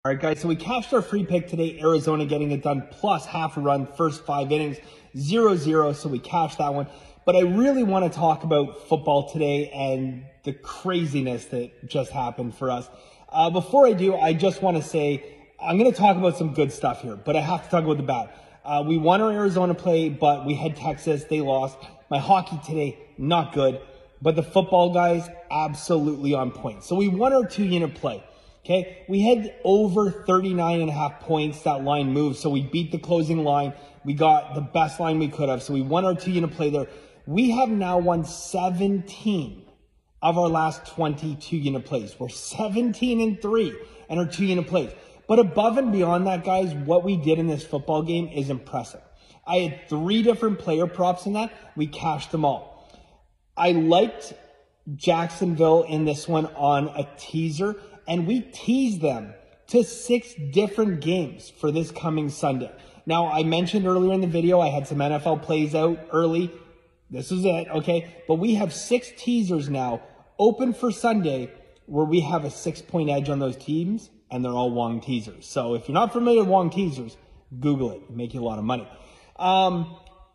All right, guys, so we cashed our free pick today. Arizona getting it done plus half a run, first 5 innings, 0-0. So we cashed that one. But I really want to talk about football today and the craziness that just happened for us. Before I do, I just want to say I'm going to talk about some good stuff here, but I have to talk about the bad. We won our Arizona play, but we had Texas. They lost. My hockey today, not good. But the football guys, absolutely on point. So we won our 2-unit play. Okay, we had over 39.5 points. That line moved, so we beat the closing line. We got the best line we could have, so we won our 2-unit play there. We have now won 17 of our last 22 unit plays. We're 17-3 in our 2-unit plays. But above and beyond that, guys, what we did in this football game is impressive. I had 3 different player props in that. We cashed them all. I liked Jacksonville in this one on a teaser, and we teased them to 6 different games for this coming Sunday. Now, I mentioned earlier in the video, I had some NFL plays out early. This is it, okay? But we have 6 teasers now open for Sunday where we have a 6-point edge on those teams, and they're all Wong teasers. So if you're not familiar with Wong teasers, Google it. It'll make you a lot of money.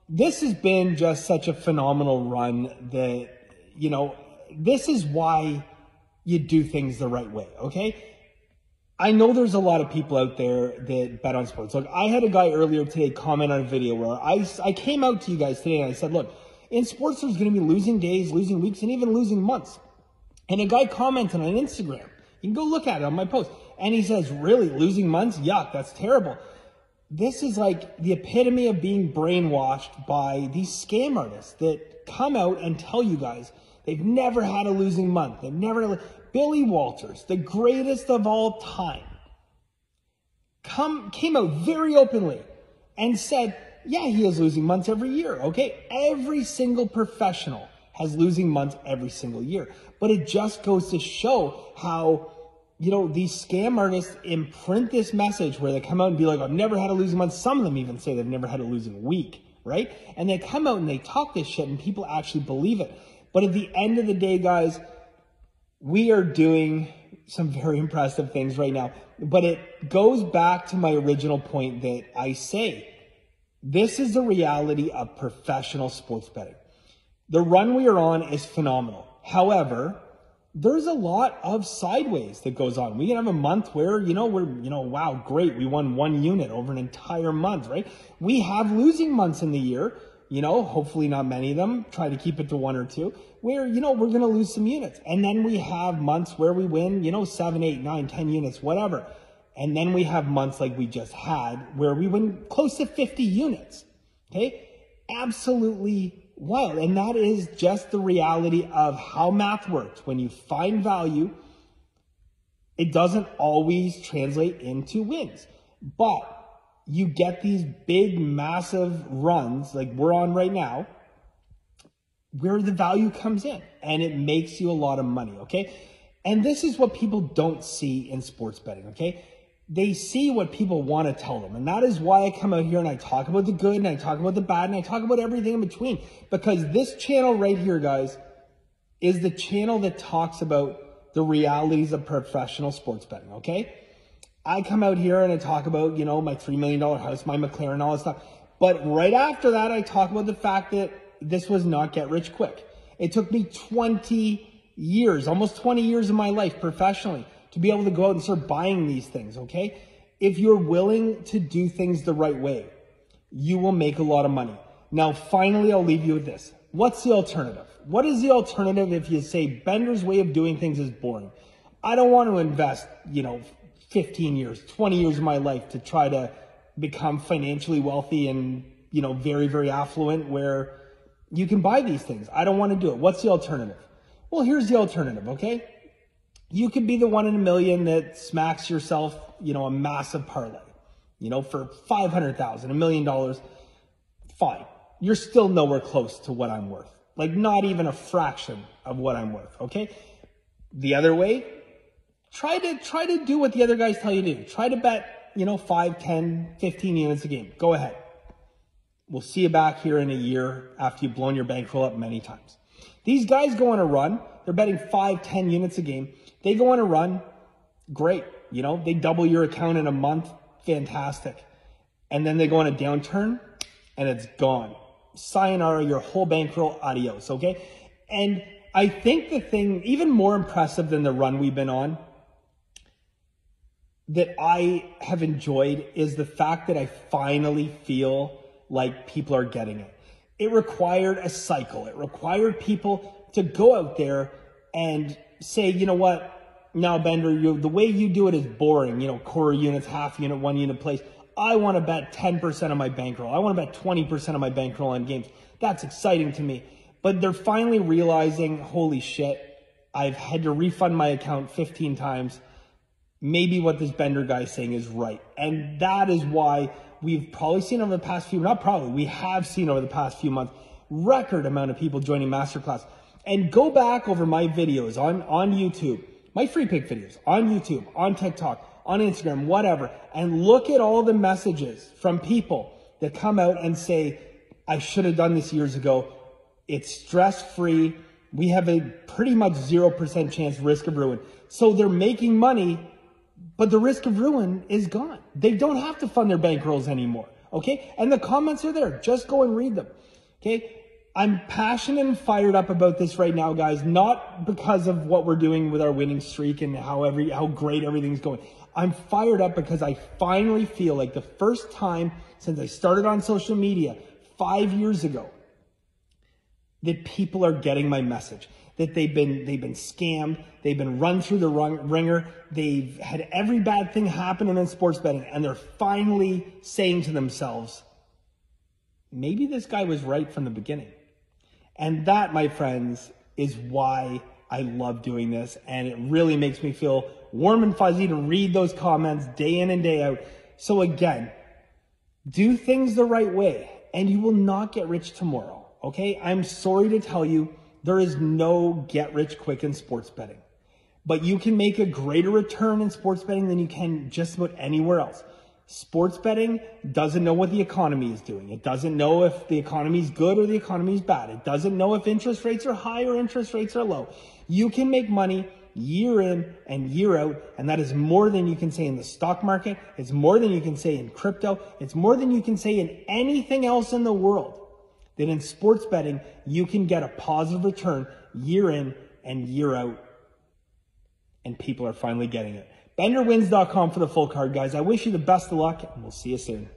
This has been just such a phenomenal run that, you know, this is why you do things the right way, okay? I know there's a lot of people out there that bet on sports. Look, I had a guy earlier today comment on a video where I came out to you guys today and I said, look, in sports there's going to be losing days, losing weeks, and even losing months. And a guy commented on Instagram. You can go look at it on my post. And he says, really, losing months? Yuck, that's terrible. This is like the epitome of being brainwashed by these scam artists that come out and tell you guys they've never had a losing month. They've never. Billy Walters, the greatest of all time, came out very openly and said, yeah, he has losing months every year, okay? Every single professional has losing months every single year. But it just goes to show how, you know, these scam artists imprint this message where they come out and be like, I've never had a losing month. Some of them even say they've never had a losing week, right? And they come out and they talk this shit and people actually believe it. But at the end of the day, guys, we are doing some very impressive things right now. But it goes back to my original point that I say, this is the reality of professional sports betting. The run we are on is phenomenal. However, there's a lot of sideways that goes on. We can have a month where, wow, great. We won 1 unit over an entire month, right? We have losing months in the year. Hopefully not many of them. Try to keep it to 1 or 2 where, we're going to lose some units. And then we have months where we win, 7, 8, 9, 10 units, whatever. And then we have months like we just had where we win close to 50 units. Okay. Absolutely wild. And that is just the reality of how math works. When you find value, it doesn't always translate into wins, but you get these big, massive runs like we're on right now where the value comes in and it makes you a lot of money, okay? And this is what people don't see in sports betting, okay? They see what people want to tell them. And that is why I come out here and I talk about the good and I talk about the bad and I talk about everything in between. Because this channel right here, guys, is the channel that talks about the realities of professional sports betting, okay? I come out here and I talk about, my $3 million house, my McLaren, all that stuff. But right after that, I talk about the fact that this was not get rich quick. It took me 20 years, almost 20 years of my life professionally to be able to go out and start buying these things, okay? If you're willing to do things the right way, you will make a lot of money. Now, finally, I'll leave you with this. What's the alternative? What is the alternative if you say Bender's way of doing things is boring? I don't want to invest, 15 years, 20 years of my life to try to become financially wealthy and, very, very affluent where you can buy these things. I don't want to do it. What's the alternative? Well, here's the alternative, okay? You could be the 1 in a million that smacks yourself, a massive parlay, for $500,000, $1 million. Fine. You're still nowhere close to what I'm worth. Like not even a fraction of what I'm worth, okay? The other way, try to do what the other guys tell you to do. Try to bet, 5, 10, 15 units a game. Go ahead. We'll see you back here in a year after you've blown your bankroll up many times. These guys go on a run. They're betting 5, 10 units a game. They go on a run. Great. You know, they double your account in a month. Fantastic. And then they go on a downturn and it's gone. Sayonara, your whole bankroll, adios. Okay. And I think the thing even more impressive than the run we've been on that I have enjoyed is the fact that I finally feel like people are getting it. It required a cycle. It required people to go out there and say, you know what? Now, Bender, the way you do it is boring. You know, quarter units, half unit, 1 unit plays. I want to bet 10% of my bankroll. I want to bet 20% of my bankroll on games. That's exciting to me. But they're finally realizing, holy shit, I've had to refund my account 15 times. Maybe what this Bender guy is saying is right. And that is why we've probably seen over the past few, not probably, we have seen over the past few months, record amount of people joining Masterclass. And go back over my videos on YouTube, my free pick videos on YouTube, on TikTok, on Instagram, whatever, and look at all the messages from people that come out and say, I should have done this years ago. It's stress-free. We have a pretty much 0% chance risk of ruin. So they're making money, but the risk of ruin is gone. They don't have to fund their bankrolls anymore. Okay. And the comments are there. Just go and read them. Okay. I'm passionate and fired up about this right now, guys, not because of what we're doing with our winning streak and how great everything's going. I'm fired up because I finally feel like the first time since I started on social media 5 years ago that people are getting my message, that they've been scammed, they've been run through the ringer, they've had every bad thing happen in sports betting, and they're finally saying to themselves, maybe this guy was right from the beginning. And that, my friends, is why I love doing this, and it really makes me feel warm and fuzzy to read those comments day in and day out. So again, do things the right way, and you will not get rich tomorrow. Okay, I'm sorry to tell you, there is no get rich quick in sports betting, but you can make a greater return in sports betting than you can just about anywhere else. Sports betting doesn't know what the economy is doing. It doesn't know if the economy is good or the economy is bad. It doesn't know if interest rates are high or interest rates are low. You can make money year in and year out, and that is more than you can say in the stock market. It's more than you can say in crypto. It's more than you can say in anything else in the world. That in sports betting, you can get a positive return year in and year out. And people are finally getting it. BenderWins.com for the full card, guys. I wish you the best of luck, and we'll see you soon.